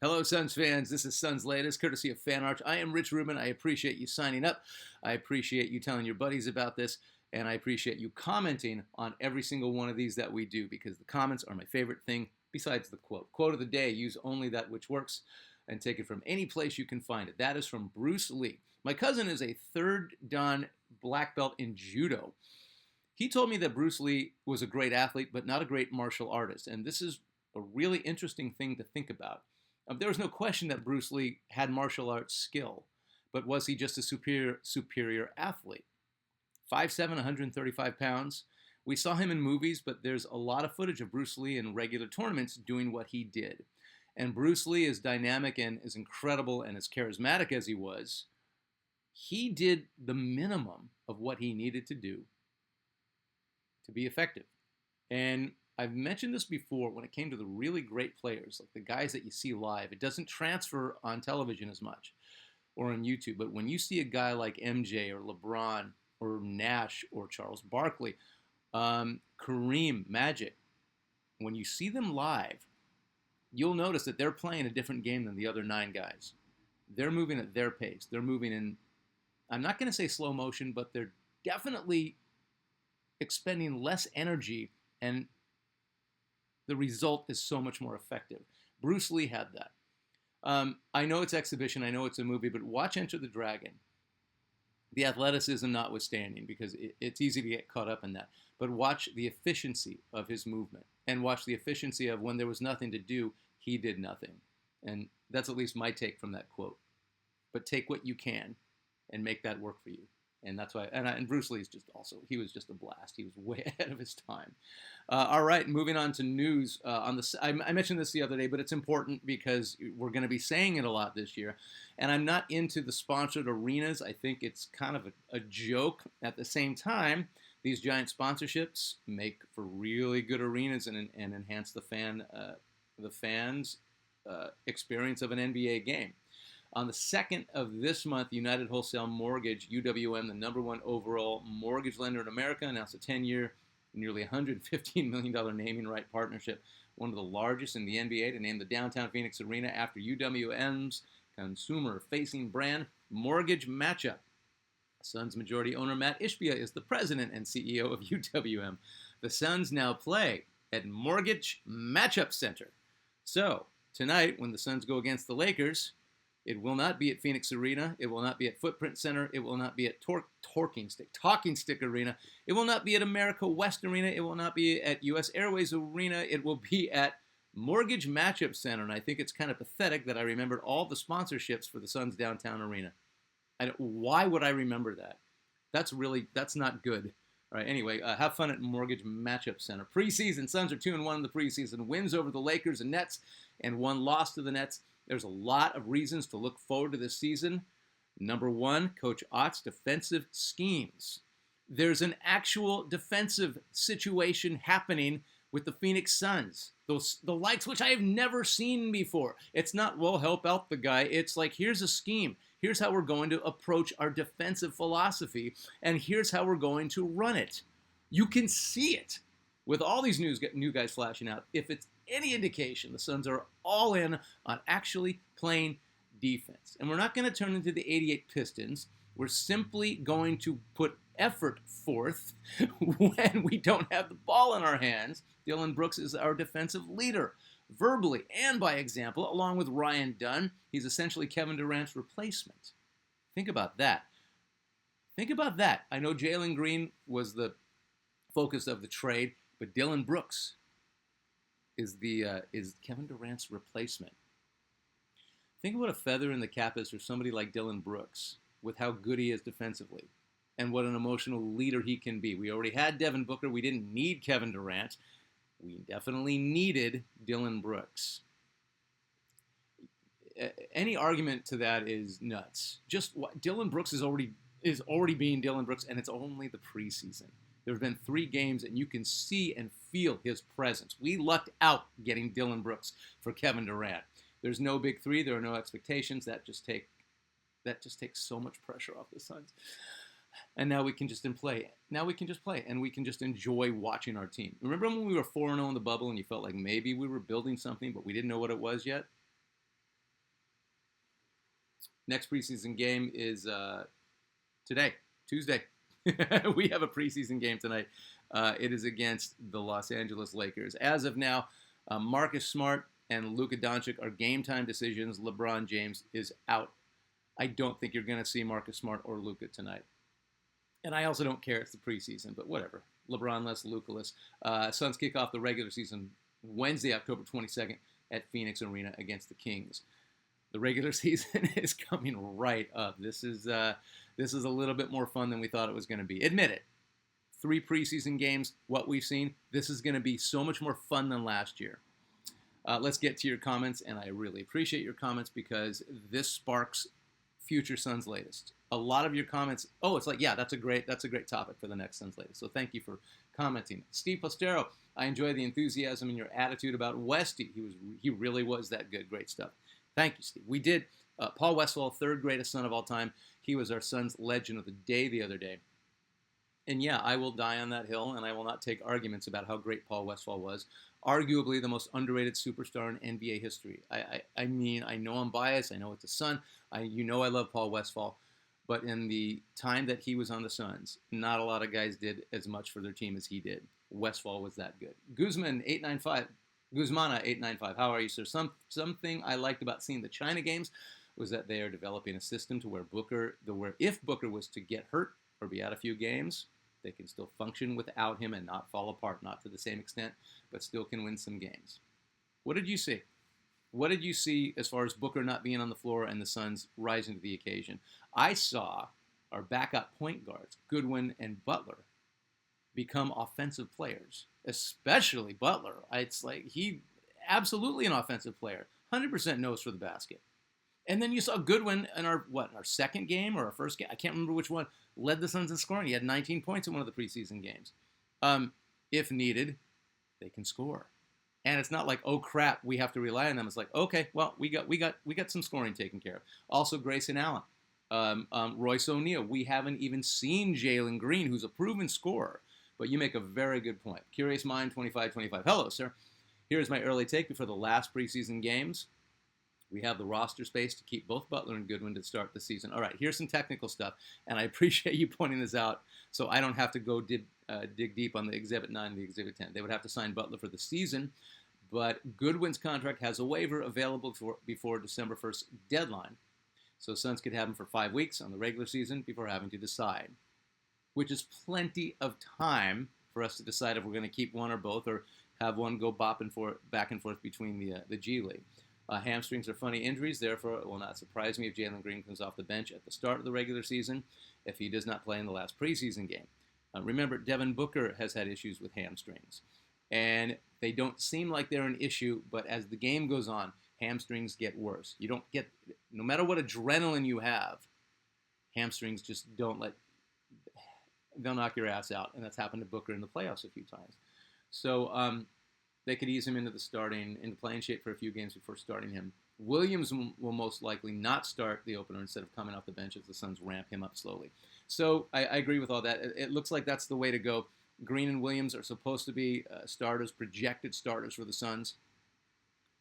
Hello, Suns fans. This is Suns Latest, courtesy of Fan Arch. I am Rich Rubin. I appreciate you signing up. I appreciate you telling your buddies about this, and I appreciate you commenting on every single one of these that we do, because the comments are my favorite thing besides the quote. Quote of the day: use only that which works, and take it from any place you can find it. That is from Bruce Lee. My cousin is a third dan black belt in judo. He told me that Bruce Lee was a great athlete, but not a great martial artist, and this is a really interesting thing to think about. There was no question that Bruce Lee had martial arts skill, but was he just a superior athlete? 5'7", 135 pounds. We saw him in movies, but there's a lot of footage of Bruce Lee in regular tournaments doing what he did. And Bruce Lee is dynamic and as incredible and as charismatic as he was. He did the minimum of what he needed to do to be effective. And I've mentioned this before when it came to the really great players, like the guys that you see live. It doesn't transfer on television as much or on YouTube. But when you see a guy like MJ or LeBron or Nash or Charles Barkley, Kareem, Magic, when you see them live, you'll notice that they're playing a different game than the other 9 guys. They're moving at their pace. They're moving in, I'm not going to say slow motion, but they're definitely expending less energy, and the result is so much more effective. Bruce Lee had that. I know it's exhibition, I know it's a movie, but watch Enter the Dragon. The athleticism notwithstanding, because it's easy to get caught up in that. But watch the efficiency of his movement, and watch the efficiency of when there was nothing to do, he did nothing. And that's at least my take from that quote. But take what you can and make that work for you. And that's why, and Bruce Lee's just also, he was just a blast. He was way ahead of his time. All right, moving on to news. I mentioned this the other day, but it's important because we're going to be saying it a lot this year. And I'm not into the sponsored arenas. I think it's kind of a joke. At the same time, these giant sponsorships make for really good arenas and enhance the fans' experience of an NBA game. On the 2nd of this month, United Wholesale Mortgage, UWM, the #1 overall mortgage lender in America, announced a 10-year, nearly $115 million naming right partnership, one of the largest in the NBA, to name the downtown Phoenix Arena after UWM's consumer-facing brand, Mortgage Matchup. Suns majority owner Matt Ishbia is the president and CEO of UWM. The Suns now play at Mortgage Matchup Center. So, tonight, when the Suns go against the Lakers, it will not be at Phoenix Arena. It will not be at Footprint Center. It will not be at Talking Stick Arena. It will not be at America West Arena. It will not be at U.S. Airways Arena. It will be at Mortgage Matchup Center. And I think it's kind of pathetic that I remembered all the sponsorships for the Suns downtown arena. And why would I remember that? That's not good. All right, anyway, have fun at Mortgage Matchup Center. Preseason, Suns are 2-1 in the preseason. Wins over the Lakers and Nets, and 1 loss to the Nets. There's a lot of reasons to look forward to this season. Number 1, Coach Ott's defensive schemes. There's an actual defensive situation happening with the Phoenix Suns. The likes which I have never seen before. It's not, well, help out the guy. It's like, here's a scheme. Here's how we're going to approach our defensive philosophy, and here's how we're going to run it. You can see it with all these new guys flashing out. If it's any indication, the Suns are all in on actually playing defense. And we're not going to turn into the 88 Pistons. We're simply going to put effort forth when we don't have the ball in our hands. Dillon Brooks is our defensive leader, verbally and by example, along with Ryan Dunn. He's essentially Kevin Durant's replacement. Think about that. Think about that. I know Jalen Green was the focus of the trade, but Dillon Brooks is Kevin Durant's replacement. Think of what a feather in the cap is for somebody like Dillon Brooks, with how good he is defensively and what an emotional leader he can be. We already had Devin Booker. We didn't need Kevin Durant. We definitely needed Dillon Brooks. Any argument to that is nuts. Just what Dillon Brooks is already being Dillon Brooks, and it's only the preseason. There have been 3 games, and you can see and feel his presence. We lucked out getting Dillon Brooks for Kevin Durant. There's no big 3. There are no expectations. That just takes so much pressure off the Suns. And now we can just play. Now we can just play, and we can just enjoy watching our team. Remember when we were 4-0 in the bubble, and you felt like maybe we were building something, but we didn't know what it was yet? Next preseason game is today, Tuesday. We have a preseason game tonight. It is against the Los Angeles Lakers. As of now, Marcus Smart and Luka Doncic are game time decisions. LeBron James is out. I don't think you're going to see Marcus Smart or Luka tonight. And I also don't care. It's the preseason, but whatever. LeBron-less, Luka-less. Suns kick off the regular season Wednesday, October 22nd at Phoenix Arena against the Kings. The regular season is coming right up. This is a little bit more fun than we thought it was going to be. Admit it. 3 preseason games, what we've seen, this is going to be so much more fun than last year. Let's get to your comments, and I really appreciate your comments because this sparks future Suns Latest. A lot of your comments, it's like, yeah, that's a great topic for the next Suns Latest. So thank you for commenting. Steve Postero, I enjoy the enthusiasm and your attitude about Westy. He really was that good. Great stuff. Thank you, Steve. We did Paul Westphal, 3rd greatest Sun of all time. He was our Suns Legend of the Day the other day. And yeah, I will die on that hill, and I will not take arguments about how great Paul Westphal was. Arguably the most underrated superstar in NBA history. I mean, I know I'm biased. I know it's the Sun. I love Paul Westphal. But in the time that he was on the Suns, not a lot of guys did as much for their team as he did. Westphal was that good. Guzmana 895. How are you, sir? Something I liked about seeing the China games was that they are developing a system to where if Booker was to get hurt or be out a few games, they can still function without him and not fall apart, not to the same extent, but still can win some games. What did you see? What did you see as far as Booker not being on the floor and the Suns rising to the occasion? I saw our backup point guards, Goodwin and Butler, become offensive players, especially Butler. It's like he absolutely an offensive player, 100% nose for the basket. And then you saw Goodwin in our second game or our first game, I can't remember which one, led the Suns in scoring. He had 19 points in one of the preseason games. If needed, they can score. And it's not like, oh crap, we have to rely on them. It's like, okay, well, we got some scoring taken care of. Also, Grayson Allen, Royce O'Neal. We haven't even seen Jalen Green, who's a proven scorer. But you make a very good point. Curious Mind 2525. Hello, sir. Here's my early take before the last preseason games. We have the roster space to keep both Butler and Goodwin to start the season. All right, here's some technical stuff, and I appreciate you pointing this out so I don't have to go dig deep on the Exhibit 9 and the Exhibit 10. They would have to sign Butler for the season, but Goodwin's contract has a waiver available before December 1st deadline, so Suns could have him for 5 weeks on the regular season before having to decide, which is plenty of time for us to decide if we're going to keep one or both or have one go back and forth between the G League. Hamstrings are funny injuries, therefore it will not surprise me if Jalen Green comes off the bench at the start of the regular season if he does not play in the last preseason game. Remember, Devin Booker has had issues with hamstrings, and they don't seem like they're an issue, but as the game goes on, hamstrings get worse. No matter what adrenaline you have, hamstrings just they'll knock your ass out, and that's happened to Booker in the playoffs a few times. So, they could ease him into playing shape for a few games before starting him. Williams will most likely not start the opener instead of coming off the bench as the Suns ramp him up slowly. So I agree with all that. It looks like that's the way to go. Green and Williams are supposed to be projected starters for the Suns.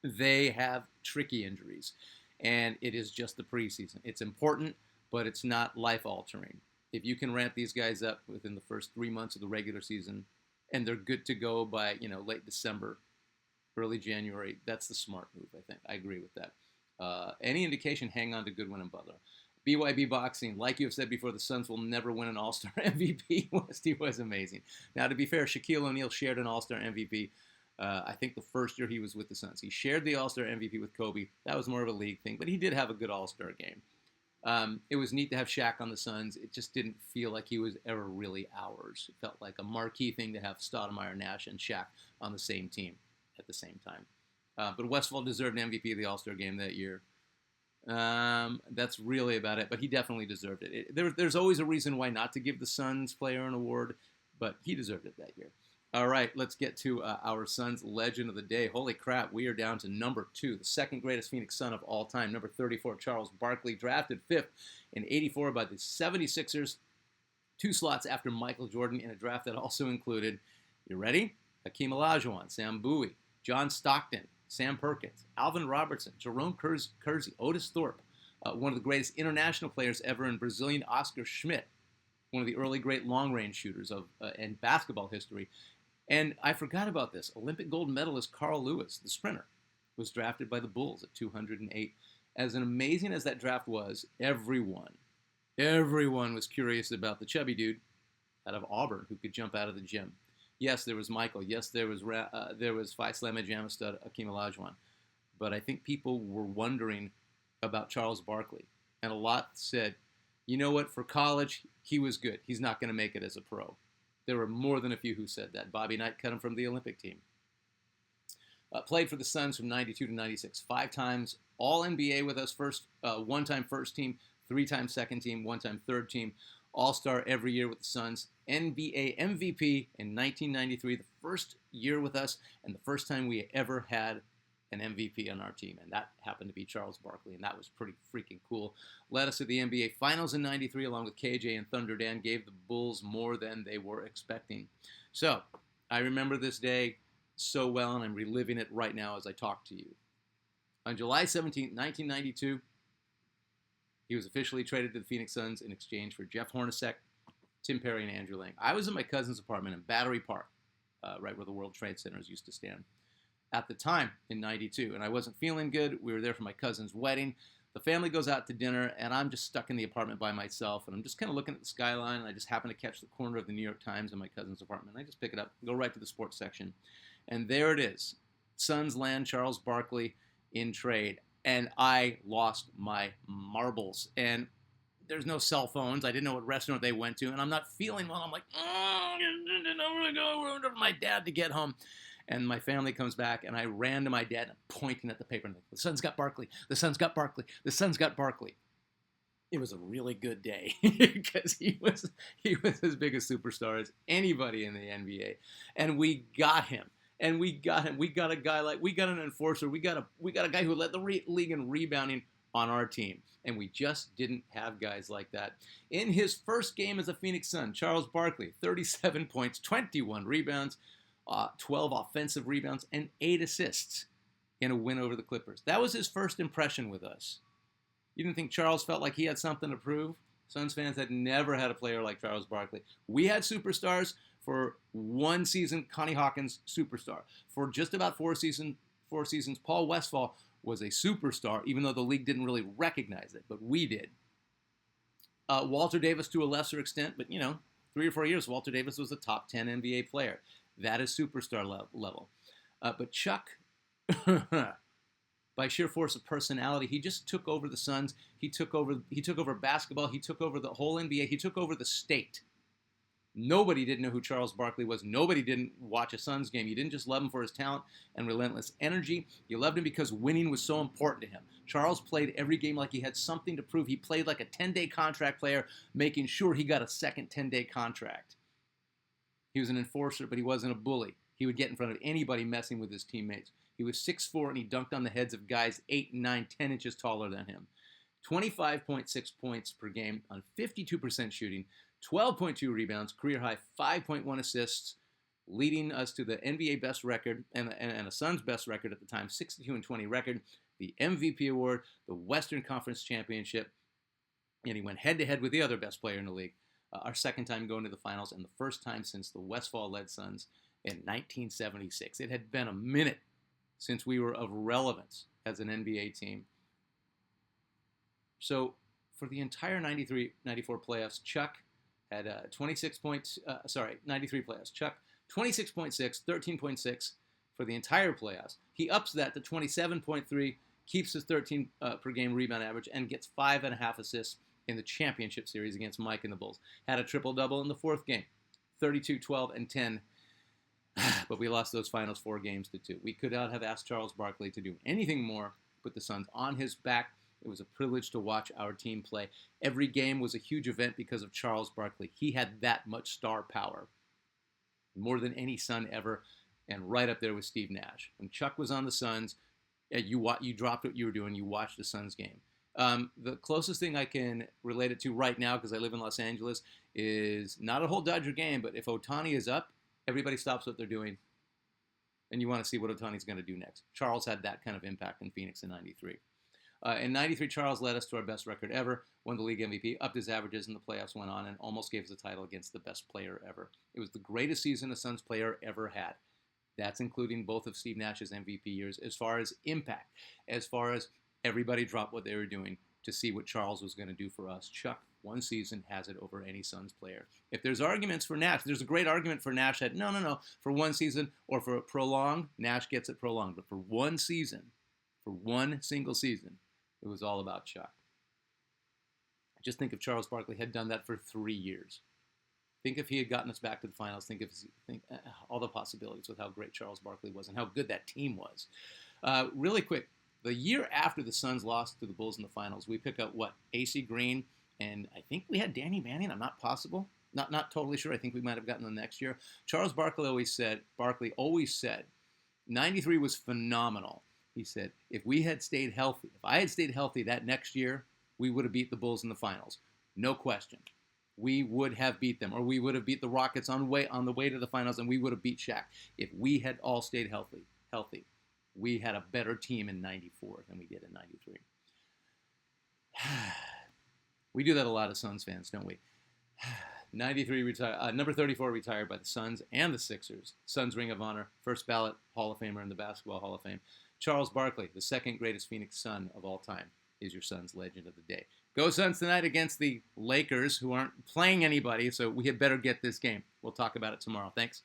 They have tricky injuries, and it is just the preseason. It's important, but it's not life-altering. If you can ramp these guys up within the first 3 months of the regular season, and they're good to go by, late December, early January, that's the smart move, I think. I agree with that. Any indication, hang on to Goodwin and Butler. BYB Boxing, like you have said before, the Suns will never win an All-Star MVP. Westy was amazing. Now, to be fair, Shaquille O'Neal shared an All-Star MVP, I think the first year he was with the Suns. He shared the All-Star MVP with Kobe. That was more of a league thing, but he did have a good All-Star game. It was neat to have Shaq on the Suns. It just didn't feel like he was ever really ours. It felt like a marquee thing to have Stoudemire, Nash, and Shaq on the same team at the same time. But Westphal deserved an MVP of the All-Star game that year. That's really about it, but he definitely deserved it. There's always a reason why not to give the Suns player an award, but he deserved it that year. All right, let's get to our Suns legend of the day. Holy crap, we are down to number 2, the second greatest Phoenix Sun of all time. Number 34, Charles Barkley, drafted 5th in '84 by the 76ers, 2 slots after Michael Jordan in a draft that also included, you ready? Hakeem Olajuwon, Sam Bowie, John Stockton, Sam Perkins, Alvin Robertson, Jerome Kersey, Otis Thorpe, one of the greatest international players ever in Brazilian Oscar Schmidt, one of the early great long-range shooters of in basketball history. And I forgot about this. Olympic gold medalist Carl Lewis, the sprinter, was drafted by the Bulls at 208. As amazing as that draft was, everyone was curious about the chubby dude out of Auburn who could jump out of the gym. Yes, there was Michael. Yes, there was Phi Slama Jama stud Akeem Olajuwon. But I think people were wondering about Charles Barkley. And a lot said, you know what, for college, he was good. He's not going to make it as a pro. There were more than a few who said that. Bobby Knight cut him from the Olympic team. Played for the Suns from 92 to 96. 5 times All-NBA with us, one-time first team, 3-time second team, 1-time third team. All-Star every year with the Suns. NBA MVP in 1993, the first year with us, and the first time we ever had an MVP on our team, and that happened to be Charles Barkley, and that was pretty freaking cool. Led us to the NBA Finals in 93, along with KJ and Thunder Dan, gave the Bulls more than they were expecting. So, I remember this day so well, and I'm reliving it right now as I talk to you. On July 17, 1992, he was officially traded to the Phoenix Suns in exchange for Jeff Hornacek, Tim Perry, and Andrew Lang. I was in my cousin's apartment in Battery Park, right where the World Trade Centers used to stand, at the time in 92, and I wasn't feeling good. We were there for my cousin's wedding. The family goes out to dinner, and I'm just stuck in the apartment by myself, and I'm just kind of looking at the skyline, and I just happen to catch the corner of the New York Times in my cousin's apartment. I just pick it up, go right to the sports section, and there it is. Suns land Charles Barkley in trade, and I lost my marbles. And there's no cell phones. I didn't know what restaurant they went to, and I'm not feeling well. I'm like, I'm going to go to my dad to get home. And my family comes back, and I ran to my dad, pointing at the paper, and the Suns got Barkley. The Suns got Barkley. The Suns got Barkley. It was a really good day because he was as big a superstar as anybody in the NBA, and we got him. And we got him. We got a guy we got an enforcer. We got a guy who led the league in rebounding on our team. And we just didn't have guys like that. In his first game as a Phoenix Sun, Charles Barkley, 37 points, 21 rebounds, 12 offensive rebounds, and 8 assists in a win over the Clippers. That was his first impression with us. You didn't think Charles felt like he had something to prove? Suns fans had never had a player like Charles Barkley. We had superstars. For one season, Connie Hawkins, superstar. For just about 4 seasons, Paul Westphal was a superstar, even though the league didn't really recognize it, but we did. Walter Davis to a lesser extent, but 3 or 4 years, Walter Davis was a top 10 NBA player. That is superstar level. But Chuck, by sheer force of personality, he just took over the Suns. He took over basketball. He took over the whole NBA. He took over the state. Nobody didn't know who Charles Barkley was. Nobody didn't watch a Suns game. You didn't just love him for his talent and relentless energy. You loved him because winning was so important to him. Charles played every game like he had something to prove. He played like a 10-day contract player, making sure he got a second 10-day contract. He was an enforcer, but he wasn't a bully. He would get in front of anybody messing with his teammates. He was 6'4", and he dunked on the heads of guys 8, 9, 10 inches taller than him. 25.6 points per game on 52% shooting, 12.2 rebounds, career high 5.1 assists, leading us to the NBA best record and a Suns best record at the time, 62-20 record, the MVP award, the Western Conference Championship, and he went head-to-head with the other best player in the league. Our second time going to the finals, and the first time since the Westphal-led Suns in 1976. It had been a minute since we were of relevance as an NBA team. So for the entire 93-94 playoffs, Chuck had 93 playoffs. Chuck, 26.6, 13.6 for the entire playoffs. He ups that to 27.3, keeps his 13 per game rebound average, and gets 5.5 assists in the championship series against Mike and the Bulls. Had a triple-double in the fourth game, 32, 12, and 10. But we lost those finals 4 games to 2. We could not have asked Charles Barkley to do anything more, put the Suns on his back. It was a privilege to watch our team play. Every game was a huge event because of Charles Barkley. He had that much star power, more than any Sun ever, and right up there with Steve Nash. When Chuck was on the Suns, you dropped what you were doing. You watched the Suns game. The closest thing I can relate it to right now, because I live in Los Angeles, is not a whole Dodger game, but if Ohtani is up, everybody stops what they're doing, and you want to see what Ohtani's going to do next. Charles had that kind of impact in Phoenix in 93. In 93, Charles led us to our best record ever, won the league MVP, upped his averages in the playoffs, went on, and almost gave us the title against the best player ever. It was the greatest season a Suns player ever had. That's including both of Steve Nash's MVP years as far as impact, as far as everybody dropped what they were doing to see what Charles was going to do for us. Chuck, one season has it over any Suns player. If there's arguments for Nash, there's a great argument for Nash that no, for one season or for prolonged, Nash gets it prolonged. But for one season, for one single season, it was all about Chuck. Just think if Charles Barkley had done that for 3 years. Think if he had gotten us back to the finals. Think all the possibilities with how great Charles Barkley was and how good that team was. Really quick, the year after the Suns lost to the Bulls in the finals, we pick up AC Green, and I think we had Danny Manning. I'm not totally sure. I think we might have gotten them next year. Charles Barkley always said, 93 was phenomenal. He said, if I had stayed healthy that next year, we would have beat the Bulls in the finals. No question. We would have beat them, or we would have beat the Rockets on the way to the finals, and we would have beat Shaq. If we had all stayed healthy. We had a better team in 94 than we did in 93. We do that a lot as Suns fans, don't we? 93 number 34 retired by the Suns and the Sixers. Suns Ring of Honor, first ballot Hall of Famer in the Basketball Hall of Fame. Charles Barkley, the second greatest Phoenix Sun of all time, is your Suns legend of the day. Go Suns tonight against the Lakers, who aren't playing anybody, so we had better get this game. We'll talk about it tomorrow. Thanks.